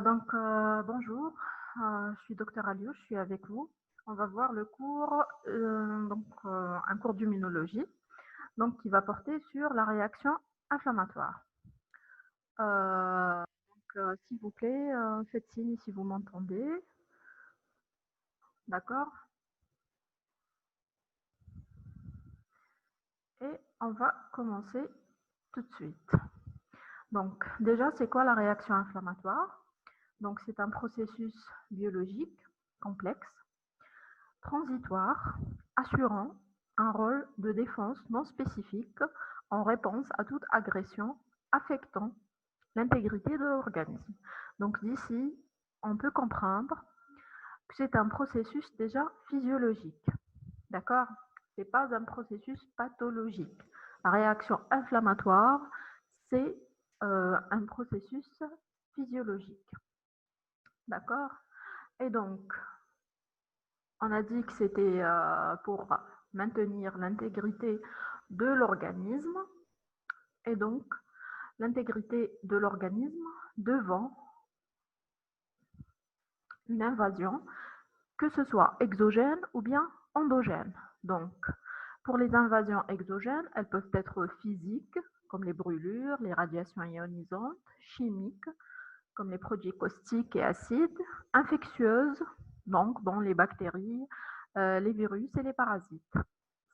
Bonjour, je suis docteur Aliou, je suis avec vous. On va voir le cours, un cours d'immunologie, qui va porter sur la réaction inflammatoire. S'il vous plaît, faites signe si vous m'entendez. D'accord? Et on va commencer tout de suite. Donc, déjà, c'est quoi la réaction inflammatoire? Donc, c'est un processus biologique complexe, transitoire, assurant un rôle de défense non spécifique en réponse à toute agression affectant l'intégrité de l'organisme. Donc d'ici, on peut comprendre que c'est un processus déjà physiologique. D'accord? Ce n'est pas un processus pathologique. La réaction inflammatoire, c'est un processus physiologique. D'accord? Et donc, on a dit que c'était pour maintenir l'intégrité de l'organisme et donc l'intégrité de l'organisme devant une invasion, que ce soit exogène ou bien endogène. Donc, pour les invasions exogènes, elles peuvent être physiques, comme les brûlures, les radiations ionisantes, chimiques, comme les produits caustiques et acides, infectieuses, donc dont les bactéries, les virus et les parasites.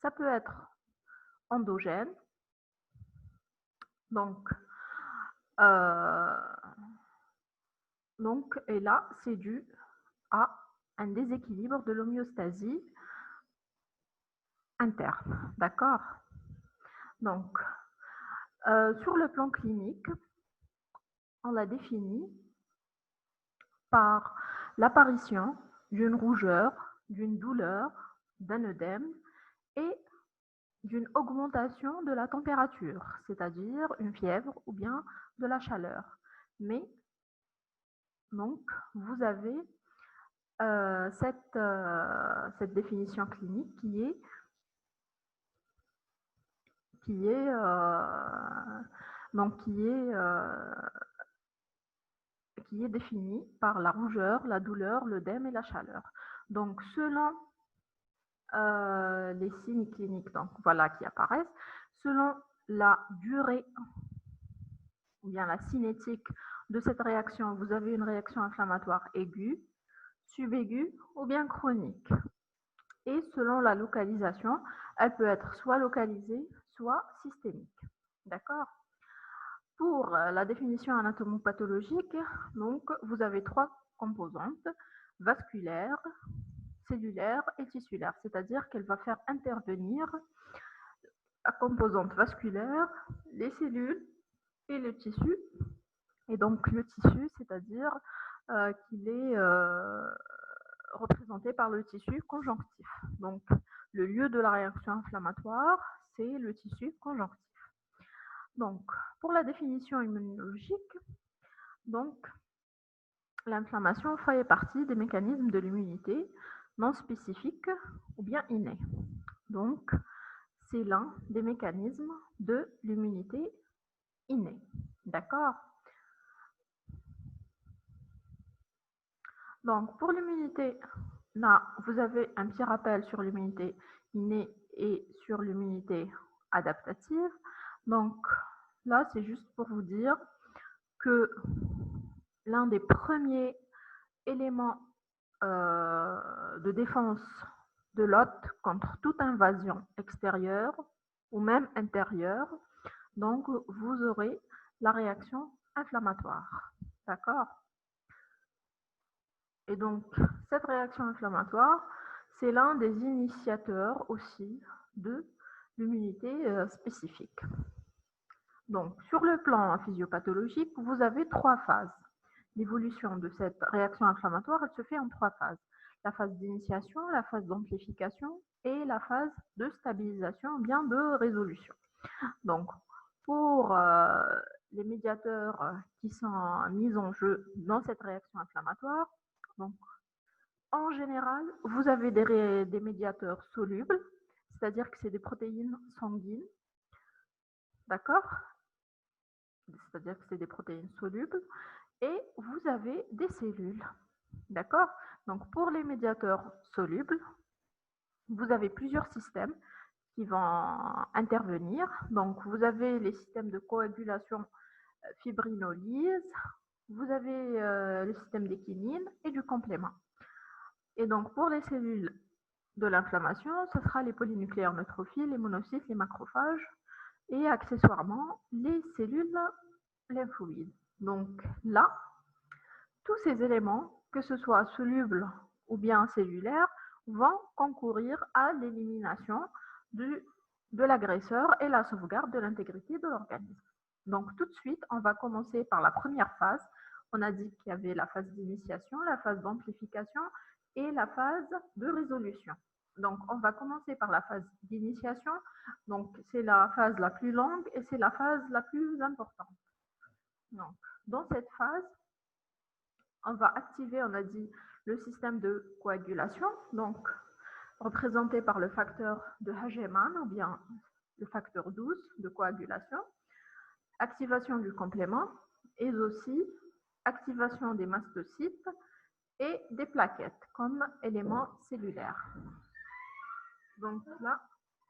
Ça peut être endogène, donc, et là, c'est dû à un déséquilibre de l'homéostasie interne, d'accord? Donc, sur le plan clinique, on l'a défini par l'apparition d'une rougeur, d'une douleur, d'un œdème et d'une augmentation de la température, c'est-à-dire une fièvre ou bien de la chaleur. Mais, donc, vous avez cette définition clinique qui est définie par la rougeur, la douleur, l'œdème et la chaleur. Donc, selon les signes cliniques qui apparaissent, selon la durée ou bien la cinétique de cette réaction, vous avez une réaction inflammatoire aiguë, subaiguë ou bien chronique. Et selon la localisation, elle peut être soit localisée, soit systémique. D'accord? Pour la définition anatomopathologique, donc, vous avez trois composantes, vasculaire, cellulaire et tissulaire, c'est-à-dire qu'elle va faire intervenir la composante vasculaire, les cellules et le tissu. Et donc le tissu, c'est-à-dire qu'il est représenté par le tissu conjonctif. Donc le lieu de la réaction inflammatoire, c'est le tissu conjonctif. Donc pour la définition immunologique, donc l'inflammation fait partie des mécanismes de l'immunité non spécifiques ou bien innés. Donc c'est l'un des mécanismes de l'immunité innée. D'accord? Donc, pour l'immunité, là, vous avez un petit rappel sur l'immunité innée et sur l'immunité adaptative. Donc, là, c'est juste pour vous dire que l'un des premiers éléments de défense de l'hôte contre toute invasion extérieure ou même intérieure, donc vous aurez la réaction inflammatoire. D'accord? Et donc, cette réaction inflammatoire, c'est l'un des initiateurs aussi de l'immunité spécifique. Donc, sur le plan physiopathologique, vous avez trois phases. L'évolution de cette réaction inflammatoire, elle se fait en trois phases. La phase d'initiation, la phase d'amplification et la phase de stabilisation ou bien de résolution. Donc, pour les médiateurs qui sont mis en jeu dans cette réaction inflammatoire, donc, en général, vous avez des médiateurs solubles, c'est-à-dire que c'est des protéines sanguines, d'accord? C'est-à-dire que c'est des protéines solubles. et vous avez des cellules. D'accord? Donc, pour les médiateurs solubles, vous avez plusieurs systèmes qui vont intervenir. Donc, vous avez les systèmes de coagulation fibrinolyse, vous avez le système des kinines et du complément. Et donc, pour les cellules de l'inflammation, ce sera les polynucléaires neutrophiles, les monocytes, les macrophages et accessoirement les cellules lymphoïdes. Donc là, tous ces éléments, que ce soit solubles ou bien cellulaires, vont concourir à l'élimination de l'agresseur et la sauvegarde de l'intégrité de l'organisme. Donc tout de suite, on va commencer par la première phase. On a dit qu'il y avait la phase d'initiation, la phase d'amplification et la phase de résolution. Donc on va commencer par la phase d'initiation. Donc c'est la phase la plus longue et c'est la phase la plus importante. Donc dans cette phase, on va activer, on a dit, le système de coagulation, donc représenté par le facteur de Hageman ou bien le facteur 12 de coagulation, activation du complément et aussi activation des mastocytes et des plaquettes comme éléments cellulaires. Donc là,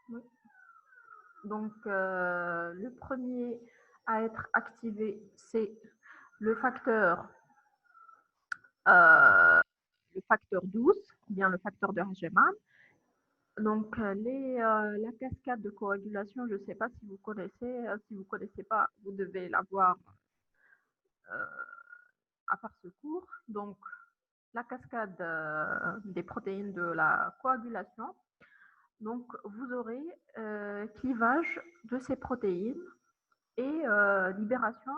oui. Donc le premier à être activé, c'est le facteur 12, bien le facteur de Hageman. Donc, la cascade de coagulation, je ne sais pas si vous connaissez, si vous ne connaissez pas, vous devez l'avoir à part ce cours. Donc, la cascade des protéines de la coagulation. Donc, vous aurez clivage de ces protéines et libération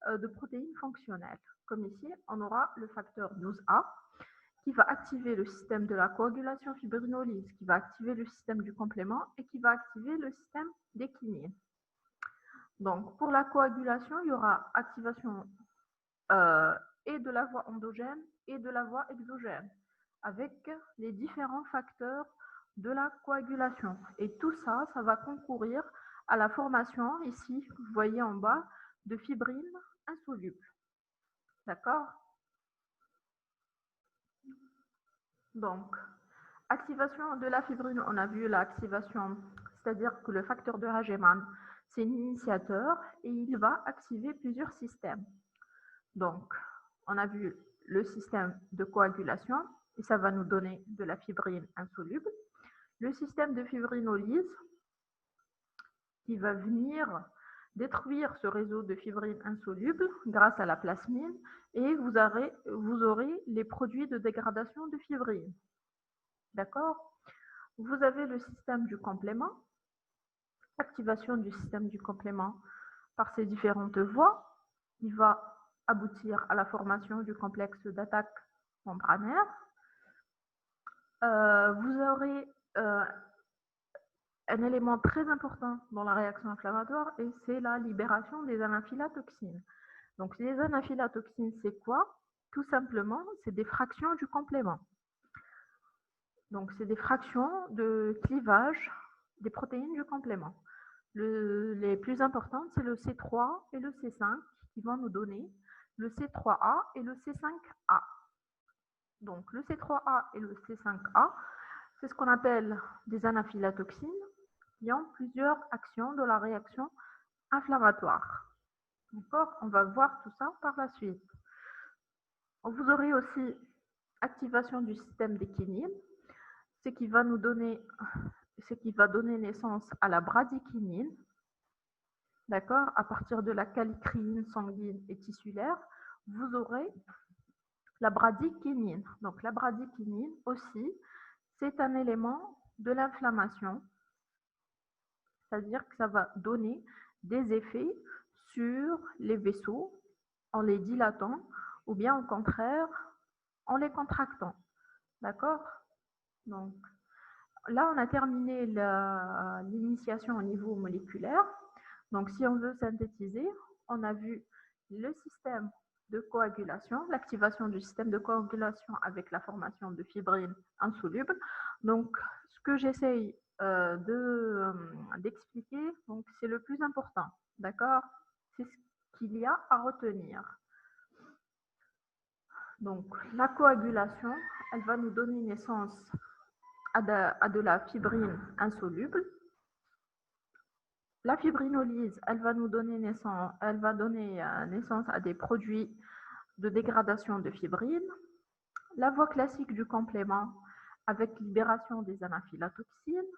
de protéines fonctionnelles. Comme ici, on aura le facteur 12A qui va activer le système de la coagulation fibrinolyse, qui va activer le système du complément et qui va activer le système des kinines. Donc, pour la coagulation, il y aura activation et de la voie endogène et de la voie exogène, avec les différents facteurs de la coagulation. Et tout ça, ça va concourir à la formation, ici, vous voyez en bas, de fibrines insolubles. D'accord? Donc, activation de la fibrine, on a vu l'activation, c'est-à-dire que le facteur de Hageman, c'est l'initiateur et il va activer plusieurs systèmes. Donc, on a vu le système de coagulation et ça va nous donner de la fibrine insoluble. Le système de fibrinolyse qui va venir détruire ce réseau de fibrine insoluble grâce à la plasmine et vous aurez les produits de dégradation de fibrine. D'accord? Vous avez le système du complément, activation du système du complément par ces différentes voies, qui va aboutir à la formation du complexe d'attaque membranaire. Vous aurez un élément très important dans la réaction inflammatoire et c'est la libération des anaphylatoxines. Donc les anaphylatoxines, c'est quoi? Tout simplement, c'est des fractions du complément. Donc c'est des fractions de clivage des protéines du complément. Les plus importantes, c'est le C3 et le C5 qui vont nous donner le C3A et le C5A. Donc le C3A et le C5A, c'est ce qu'on appelle des anaphylatoxines qui ont plusieurs actions de la réaction inflammatoire. D'accord? On va voir tout ça par la suite. Vous aurez aussi activation du système des kinines, ce qui va donner naissance à la bradykinine. D'accord? À partir de la kallikréine sanguine et tissulaire, vous aurez la bradykinine. Donc la bradykinine aussi, c'est un élément de l'inflammation, c'est-à-dire que ça va donner des effets sur les vaisseaux en les dilatant ou bien au contraire en les contractant. D'accord? Donc là, on a terminé l'initiation au niveau moléculaire. Donc si on veut synthétiser, on a vu le système de coagulation, l'activation du système de coagulation avec la formation de fibrines insolubles. Donc ce que j'essaye d'expliquer, c'est le plus important. D'accord? C'est ce qu'il y a à retenir. Donc, la coagulation, elle va nous donner naissance à de la fibrine insoluble. La fibrinolyse, elle va donner naissance à des produits de dégradation de fibrine. La voie classique du complément avec libération des anaphylatoxines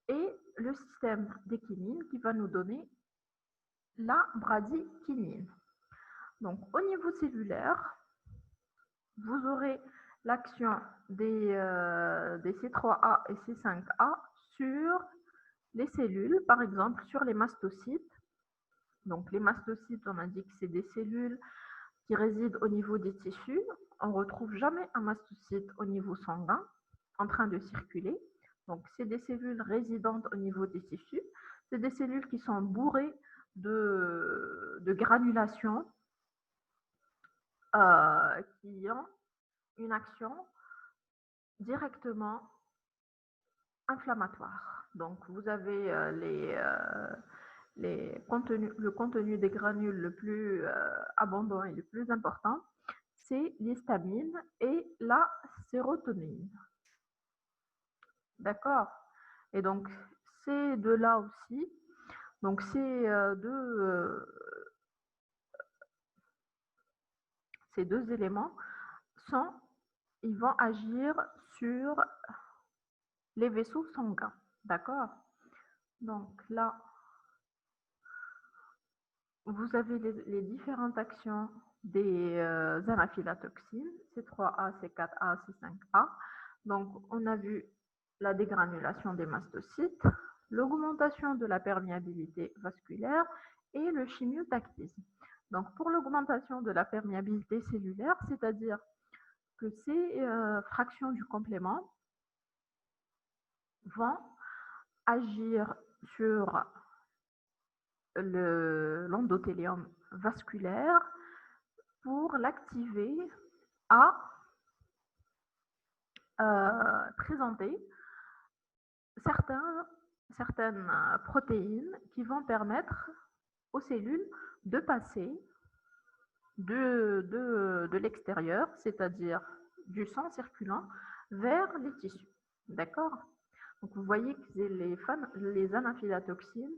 et le système des kinines qui va nous donner la bradykinine. Donc, au niveau cellulaire, vous aurez l'action des C3A et C5A sur les cellules, par exemple sur les mastocytes. Donc, les mastocytes, on a dit que c'est des cellules qui résident au niveau des tissus. On ne retrouve jamais un mastocyte au niveau sanguin en train de circuler. Donc, c'est des cellules résidentes au niveau des tissus. C'est des cellules qui sont bourrées de granulation qui ont une action directement inflammatoire. Donc, vous avez le contenu des granules le plus abondant et le plus important, c'est l'histamine et la sérotonine. D'accord? Et donc, ces deux-là aussi, donc ces deux éléments ils vont agir sur les vaisseaux sanguins. D'accord? Donc là, vous avez les différentes actions des anaphylatoxines, C3A, C4A, C5A. Donc, on a vu la dégranulation des mastocytes, l'augmentation de la perméabilité vasculaire et le chimiotactisme. Donc, pour l'augmentation de la perméabilité cellulaire, c'est-à-dire que ces fractions du complément vont agir sur l'endothélium vasculaire pour l'activer à présenter certaines protéines qui vont permettre aux cellules de passer de l'extérieur, c'est-à-dire du sang circulant, vers les tissus. D'accord? Donc, vous voyez que les anaphylatoxines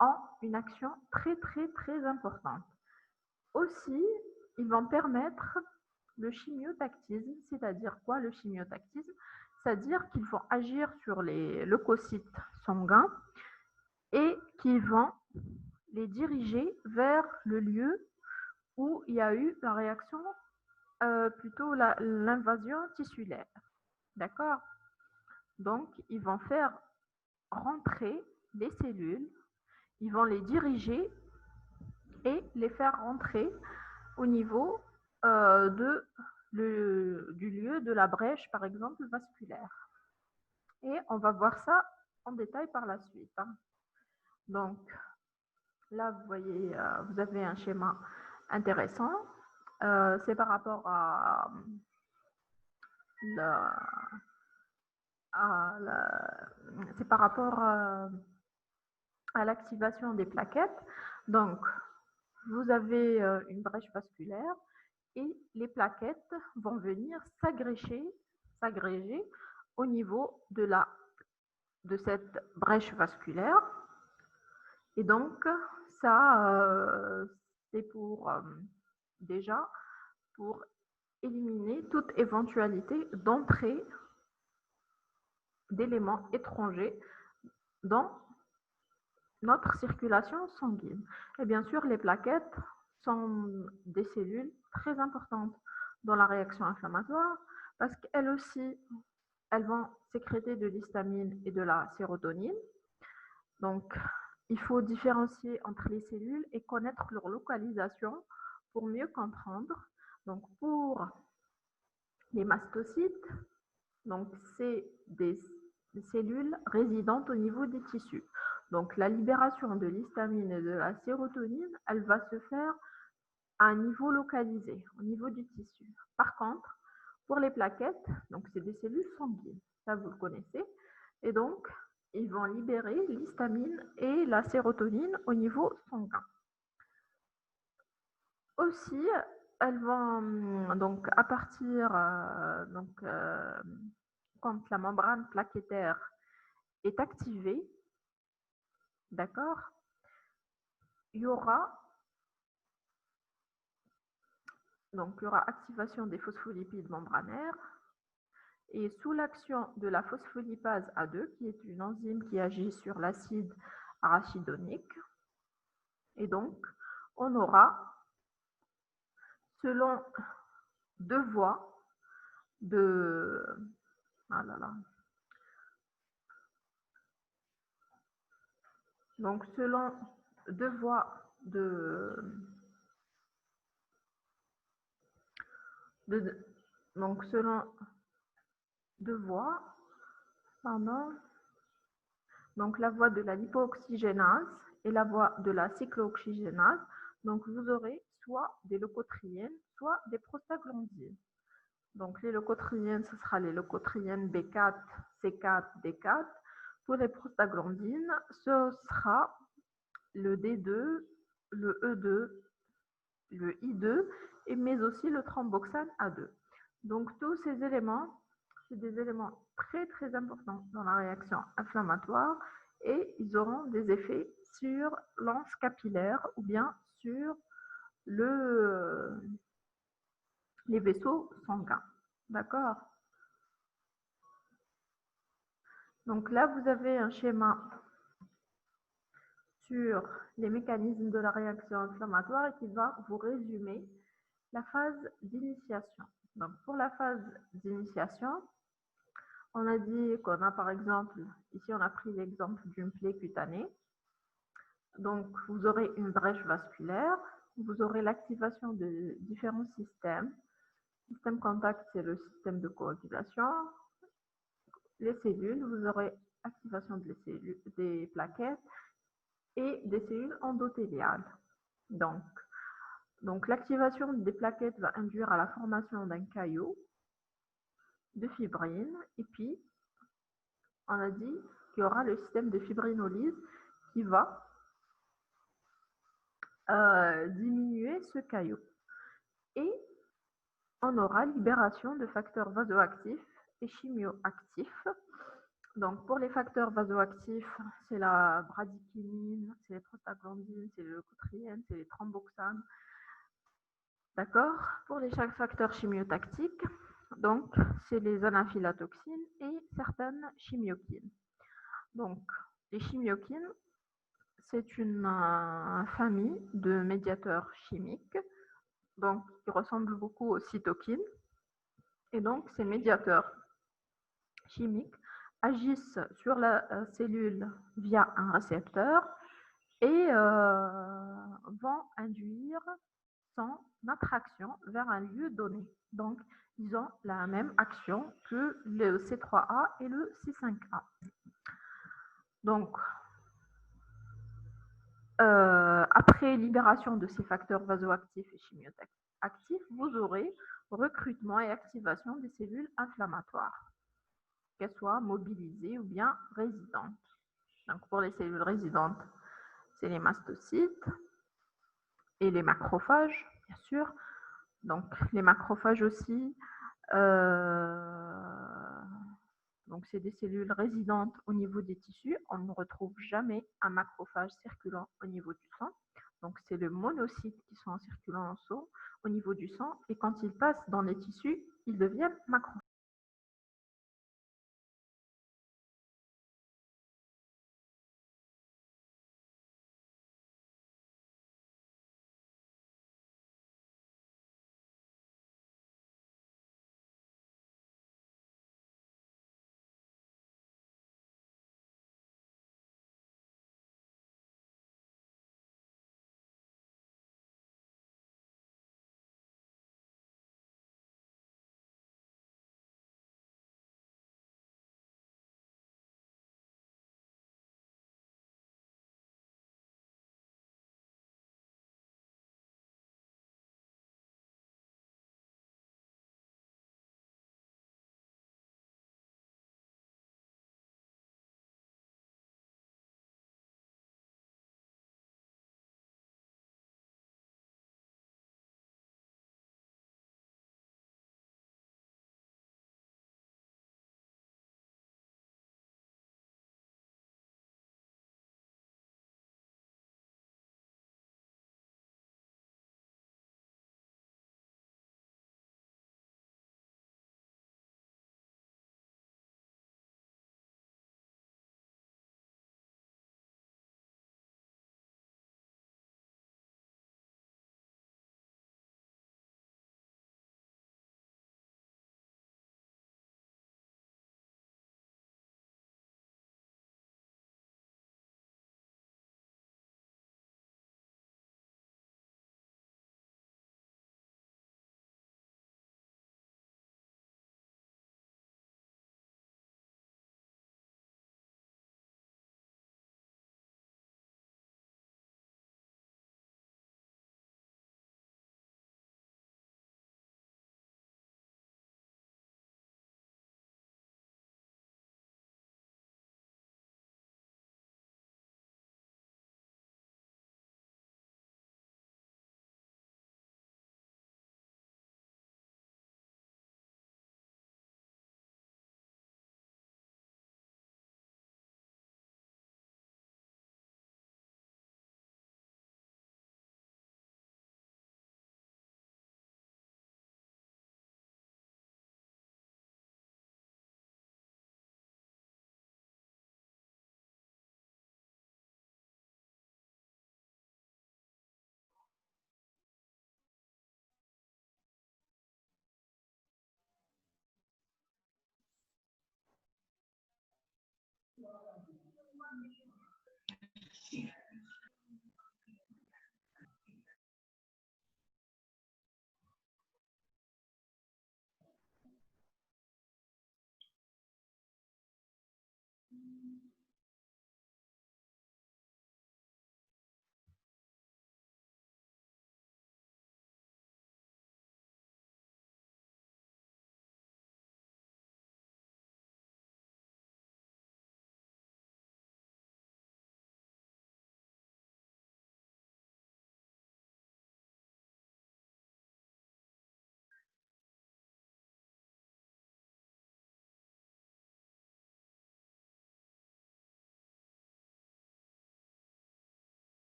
ont une action très, très, très importante. Aussi, ils vont permettre le chimiotactisme, c'est-à-dire quoi le chimiotactisme? C'est-à-dire qu'ils vont agir sur les leucocytes sanguins et qu'ils vont les diriger vers le lieu où il y a eu la réaction, plutôt l'invasion tissulaire. D'accord? Donc, ils vont faire rentrer les cellules, ils vont les diriger et les faire rentrer au niveau du lieu de la brèche, par exemple, vasculaire. Et on va voir ça en détail par la suite. Hein. Donc, là, vous voyez, vous avez un schéma intéressant. C'est par rapport à c'est par rapport à l'activation des plaquettes. Donc, vous avez une brèche vasculaire et les plaquettes vont venir s'agréger au niveau de cette brèche vasculaire. Et donc, ça, c'est déjà pour éliminer toute éventualité d'entrée d'éléments étrangers dans notre circulation sanguine. Et bien sûr, les plaquettes sont des cellules très importantes dans la réaction inflammatoire parce qu'elles aussi, elles vont sécréter de l'histamine et de la sérotonine. Donc, il faut différencier entre les cellules et connaître leur localisation pour mieux comprendre. Donc, pour les mastocytes, donc c'est des cellules résidentes au niveau des tissus. Donc, la libération de l'histamine et de la sérotonine, elle va se faire à un niveau localisé, au niveau du tissu. Par contre, pour les plaquettes, donc c'est des cellules sanguines, ça vous le connaissez, et donc ils vont libérer l'histamine et la sérotonine au niveau sanguin. Aussi, elles vont donc à partir quand la membrane plaquettaire est activée, d'accord, il y aura activation des phospholipides membranaires et sous l'action de la phospholipase A2, qui est une enzyme qui agit sur l'acide arachidonique, et donc on aura, selon deux voies de... Ah là là. Donc, selon deux voies donc selon deux voies, pardon, donc la voie de la lipooxygénase et la voie de la cyclooxygénase, donc vous aurez soit des leucotriènes, soit des prostaglandines. Donc les leucotriènes, ce sera les leucotriènes B4, C4, D4. Pour les prostaglandines, ce sera le D2, le E2, le I2, mais aussi le thromboxane A2. Donc tous ces éléments, c'est des éléments très très importants dans la réaction inflammatoire et ils auront des effets sur l'anse capillaire ou bien sur les vaisseaux sanguins. D'accord? Donc là, vous avez un schéma sur les mécanismes de la réaction inflammatoire et qui va vous résumer la phase d'initiation. Donc pour la phase d'initiation, on a dit qu'on a par exemple, ici on a pris l'exemple d'une plaie cutanée. Donc vous aurez une brèche vasculaire, vous aurez l'activation de différents systèmes. Système contact, c'est le système de coagulation. Les cellules, vous aurez activation des plaquettes et des cellules endothéliales. Donc l'activation des plaquettes va induire à la formation d'un caillot de fibrine et puis on a dit qu'il y aura le système de fibrinolyse qui va diminuer ce caillot. Et on aura libération de facteurs vasoactifs et chimioactifs. Donc pour les facteurs vasoactifs, c'est la bradykinin, c'est les prostaglandines, c'est les leucotriènes, c'est les thromboxanes. D'accord? Pour les facteurs chimiotactiques, donc c'est les anaphylatoxines et certaines chimiokines. Donc les chimiokines, c'est une famille de médiateurs chimiques donc, qui ressemblent beaucoup aux cytokines. Et donc, ces médiateurs chimiques agissent sur la cellule via un récepteur et vont induire son attraction vers un lieu donné. Donc, ils ont la même action que le C3A et le C5A. Donc, après libération de ces facteurs vasoactifs et chimioactifs, vous aurez recrutement et activation des cellules inflammatoires, qu'elles soient mobilisées ou bien résidentes. Donc pour les cellules résidentes, c'est les mastocytes et les macrophages, bien sûr. Donc les macrophages aussi, donc c'est des cellules résidentes au niveau des tissus. On ne retrouve jamais un macrophage circulant au niveau du sang. Donc c'est le monocyte qui sont en circulant au niveau du sang et quand ils passent dans les tissus, ils deviennent macrophages.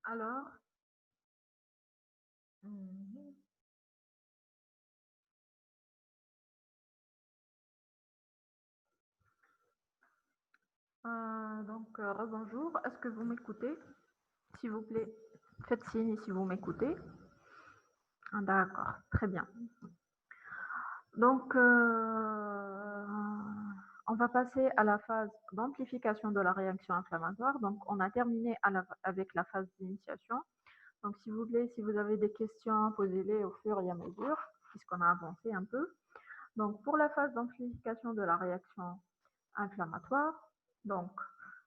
Alors, mhm. Rebonjour. Est-ce que vous m'écoutez? S'il vous plaît, faites signe si vous m'écoutez. Ah, d'accord, très bien. Donc, on va passer à la phase d'amplification de la réaction inflammatoire. Donc, on a terminé avec la phase d'initiation. Donc, s'il vous plaît, si vous avez des questions, posez-les au fur et à mesure, puisqu'on a avancé un peu. Donc, pour la phase d'amplification de la réaction inflammatoire, donc,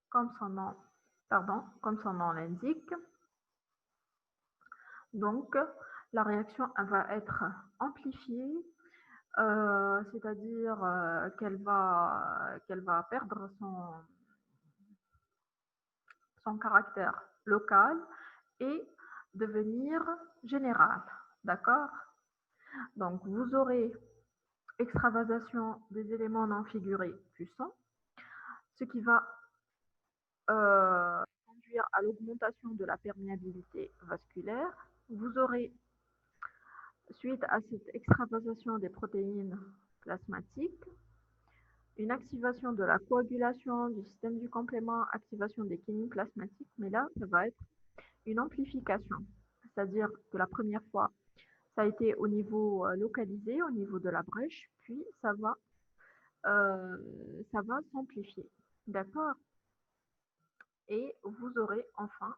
comme son nom, l'indique, donc, la réaction va être amplifiée, c'est-à-dire qu'elle va perdre son caractère local et devenir général. D'accord? Donc, vous aurez extravasation des éléments non figurés puissants, ce qui va conduire à l'augmentation de la perméabilité vasculaire. Vous aurez, suite à cette extravasation des protéines plasmatiques, une activation de la coagulation du système du complément, activation des kinines plasmatiques, mais là, ça va être une amplification. C'est-à-dire que la première fois, ça a été au niveau localisé, au niveau de la brèche, puis ça va s'amplifier. D'accord? Et vous aurez enfin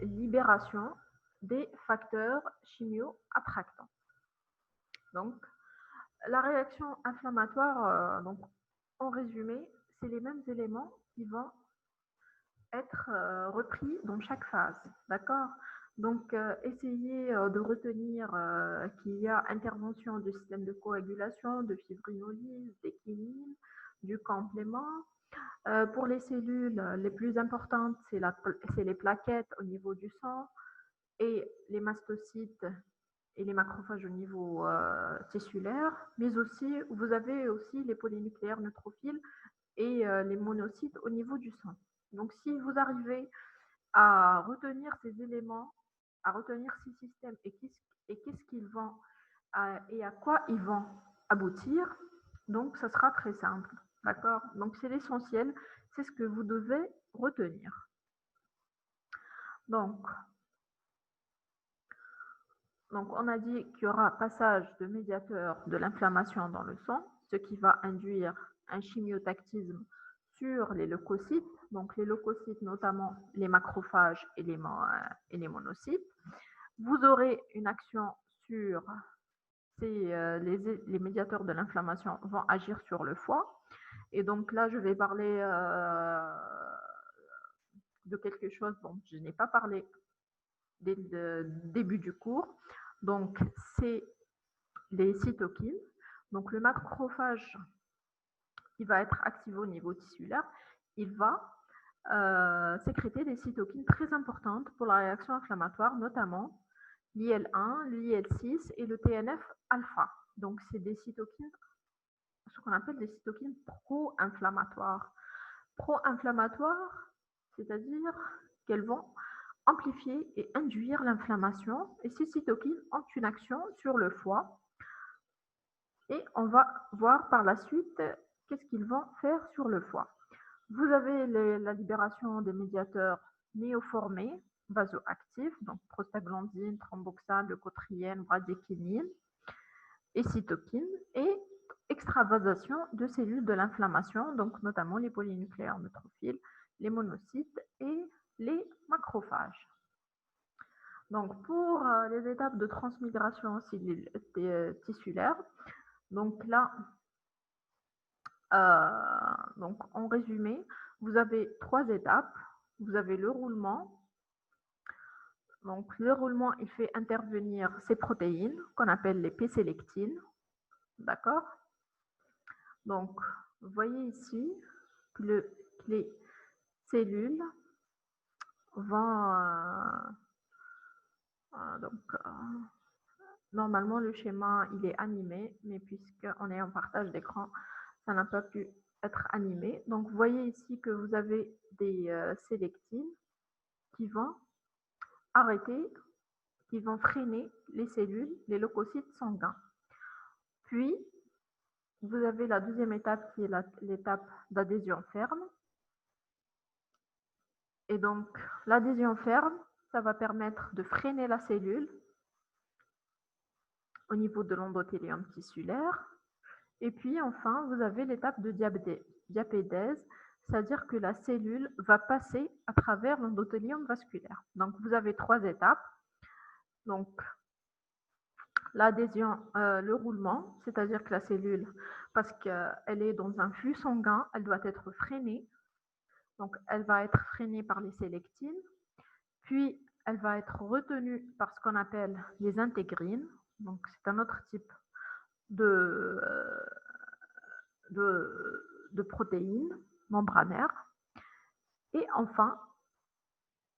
libération des facteurs chimio-attractants. Donc, la réaction inflammatoire, donc, en résumé, c'est les mêmes éléments qui vont être repris dans chaque phase. D'accord? Donc, essayez de retenir qu'il y a intervention du système de coagulation, de fibrinolyse, des kinines, du complément. Pour les cellules les plus importantes, c'est les plaquettes au niveau du sang et les mastocytes et les macrophages au niveau tissulaire, mais aussi, vous avez aussi les polynucléaires neutrophiles et les monocytes au niveau du sang. Donc, si vous arrivez à retenir ces éléments, à retenir ces systèmes et qu'est-ce qu'ils vont et à quoi ils vont aboutir, donc ça sera très simple. D'accord? Donc, c'est l'essentiel, c'est ce que vous devez retenir. Donc, on a dit qu'il y aura passage de médiateurs de l'inflammation dans le sang, ce qui va induire un chimiotactisme sur les leucocytes, donc les leucocytes, notamment les macrophages et les monocytes. Vous aurez une action sur les médiateurs de l'inflammation vont agir sur le foie. Et donc là, je vais parler de quelque chose dont je n'ai pas parlé dès le début du cours. Donc, c'est les cytokines. Donc, le macrophage qui va être activé au niveau tissulaire, il va sécréter des cytokines très importantes pour la réaction inflammatoire, notamment l'IL1, l'IL6 et le TNF-alpha. Donc, c'est des cytokines, ce qu'on appelle des cytokines pro-inflammatoires. Pro-inflammatoires, c'est-à-dire qu'elles vont amplifier et induire l'inflammation. Et ces cytokines ont une action sur le foie. Et on va voir par la suite qu'est-ce qu'ils vont faire sur le foie. Vous avez la libération des médiateurs néoformés, vasoactifs, donc prostaglandine, thromboxane, leucotriène, bradykinin et cytokines, et extravasation de cellules de l'inflammation, donc notamment les polynucléaires neutrophiles, les monocytes et les macrophages. Donc, pour les étapes de transmigration tissulaire, donc là, donc en résumé, vous avez 3 étapes. Vous avez le roulement. Donc, le roulement, il fait intervenir ces protéines qu'on appelle les P-sélectines. D'accord? Donc, vous voyez ici que les cellules vont donc, Normalement, le schéma, il est animé, mais puisqu'on est en partage d'écran, ça n'a pas pu être animé. Donc, vous voyez ici que vous avez des sélectines qui vont arrêter, qui vont freiner les cellules, les leucocytes sanguins. Puis, vous avez la deuxième étape qui est l'étape d'adhésion ferme. Et donc, l'adhésion ferme, ça va permettre de freiner la cellule au niveau de l'endothélium tissulaire. Et puis, enfin, vous avez l'étape de diapédèse, c'est-à-dire que la cellule va passer à travers l'endothélium vasculaire. Donc, vous avez 3 étapes. Donc, l'adhésion, le roulement, c'est-à-dire que la cellule, parce qu'elle est dans un flux sanguin, elle doit être freinée. Donc, elle va être freinée par les sélectines. Puis, elle va être retenue par ce qu'on appelle les intégrines. Donc, c'est un autre type de, de protéines membranaires. Et enfin,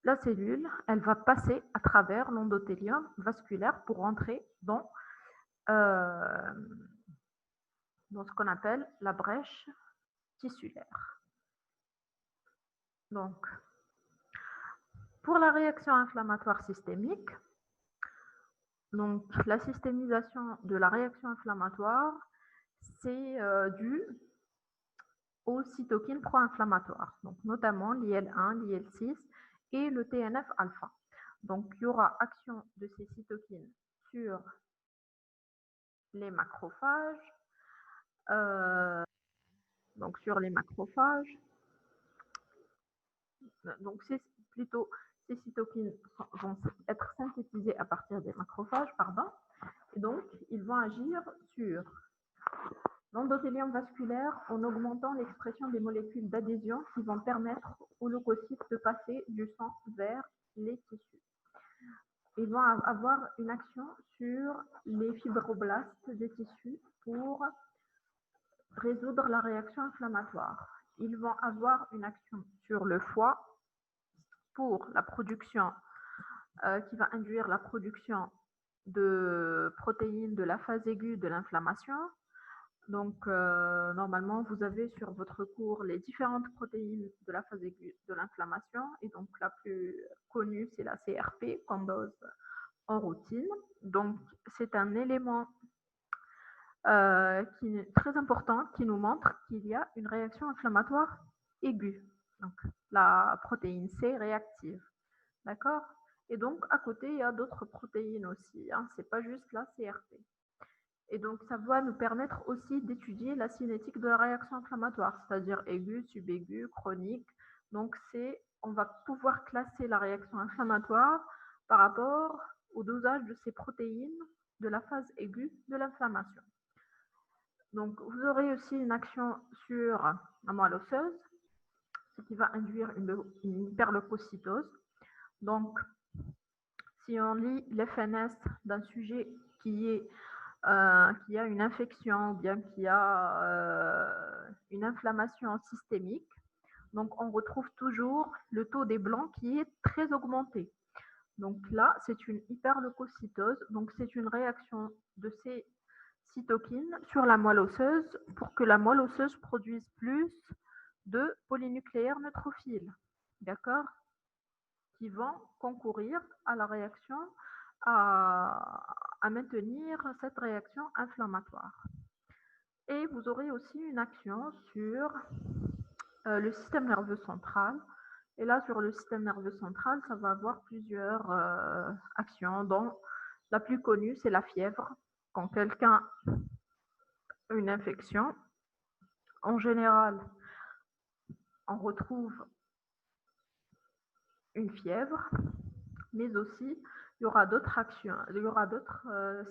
la cellule, elle va passer à travers l'endothélium vasculaire pour rentrer euh, dans ce qu'on appelle la brèche tissulaire. Donc, pour la réaction inflammatoire systémique, donc la systémisation de la réaction inflammatoire, c'est dû aux cytokines pro-inflammatoires, donc notamment l'IL-1, l'IL-6 et le TNF-alpha. Donc, il y aura action de ces cytokines sur les macrophages, donc sur les macrophages. Donc, c'est plutôt ces cytokines vont être synthétisées à partir des macrophages, pardon, et donc ils vont agir sur l'endothélium vasculaire en augmentant l'expression des molécules d'adhésion qui vont permettre aux leucocytes de passer du sang vers les tissus. Ils vont avoir une action sur les fibroblastes des tissus pour résoudre la réaction inflammatoire. Ils vont avoir une action sur le foie pour la production, qui va induire la production de protéines de la phase aiguë de l'inflammation. Donc, normalement, vous avez sur votre cours les différentes protéines de la phase aiguë de l'inflammation. Et donc, la plus connue, c'est la CRP qu'on dose en routine. Donc, c'est un élément qui est très important, qui nous montre qu'il y a une réaction inflammatoire aiguë. Donc, la protéine C réactive. D'accord? Et donc, à côté, il y a d'autres protéines aussi. Hein, c'est pas juste la CRP. Et donc, ça va nous permettre aussi d'étudier la cinétique de la réaction inflammatoire, c'est-à-dire aiguë, subaiguë, chronique. Donc, on va pouvoir classer la réaction inflammatoire par rapport au dosage de ces protéines de la phase aiguë de l'inflammation. Donc, vous aurez aussi une action sur la moelle osseuse, ce qui va induire une hyperleucocytose. Donc, si on lit l'FNS d'un sujet qui a une infection ou bien qui a une inflammation systémique, donc on retrouve toujours le taux des blancs qui est très augmenté. Donc là, c'est une hyperleucocytose, donc c'est une réaction de ces cytokines sur la moelle osseuse pour que la moelle osseuse produise plus de polynucléaires neutrophiles, d'accord, qui vont concourir à la réaction, à maintenir cette réaction inflammatoire. Et vous aurez aussi une action sur le système nerveux central. Et là, sur le système nerveux central, ça va avoir plusieurs actions, dont la plus connue, c'est la fièvre. Quand quelqu'un a une infection, en général, on retrouve une fièvre, mais aussi il y aura d'autres actions, il y aura d'autres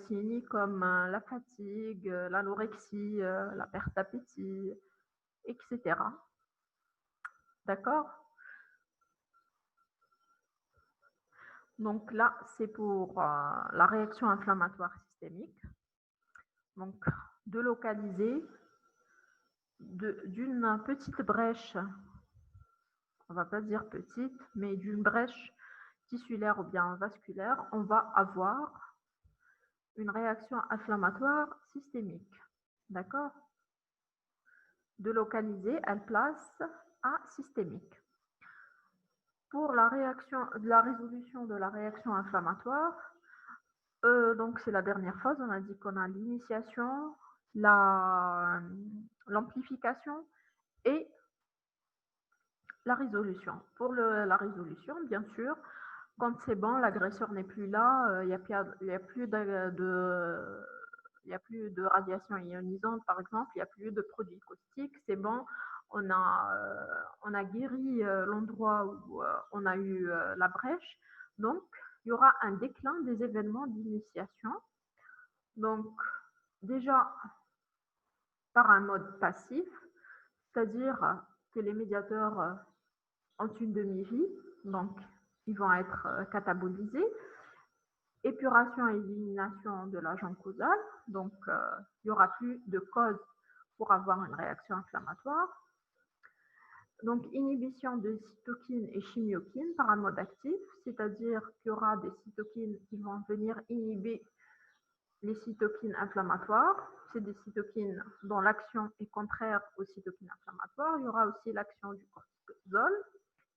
signes comme la fatigue, l'anorexie, la perte d'appétit, etc. D'accord? Donc là, c'est pour la réaction inflammatoire systémique. Donc, de localiser d'une petite brèche, on ne va pas dire petite, mais d'une brèche tissulaire ou bien vasculaire, on va avoir une réaction inflammatoire systémique. D'accord? De localiser, elle place à systémique. Pour la résolution de la réaction inflammatoire, donc c'est la dernière phase, on a dit qu'on a l'initiation, l'amplification et la résolution. Pour la résolution, bien sûr, quand c'est bon, l'agresseur n'est plus là, il n'y a plus il y a plus de radiation ionisante, par exemple, il n'y a plus de produits caustiques, c'est bon, on a guéri l'endroit où on a eu la brèche. Donc, il y aura un déclin des événements d'initiation. Donc, déjà, par un mode passif, c'est-à-dire que les médiateurs ont une demi-vie, donc ils vont être catabolisés. Épuration et élimination de l'agent causal, donc il n'y aura plus de cause pour avoir une réaction inflammatoire. Donc inhibition de cytokines et chimiokines par un mode actif, c'est-à-dire qu'il y aura des cytokines qui vont venir inhiber les cytokines inflammatoires. C'est des cytokines dont l'action est contraire aux cytokines inflammatoires. Il y aura aussi l'action du cortisol,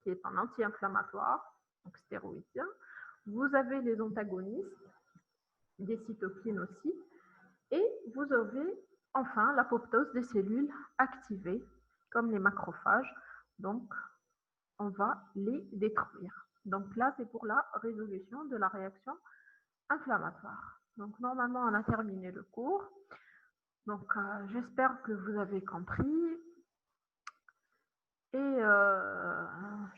qui est un anti-inflammatoire, donc stéroïdien. Vous avez les antagonistes, des cytokines aussi, et vous avez enfin l'apoptose des cellules activées, comme les macrophages. Donc, on va les détruire. Donc là, c'est pour la résolution de la réaction inflammatoire. Donc, normalement, on a terminé le cours. Donc, j'espère que vous avez compris. Et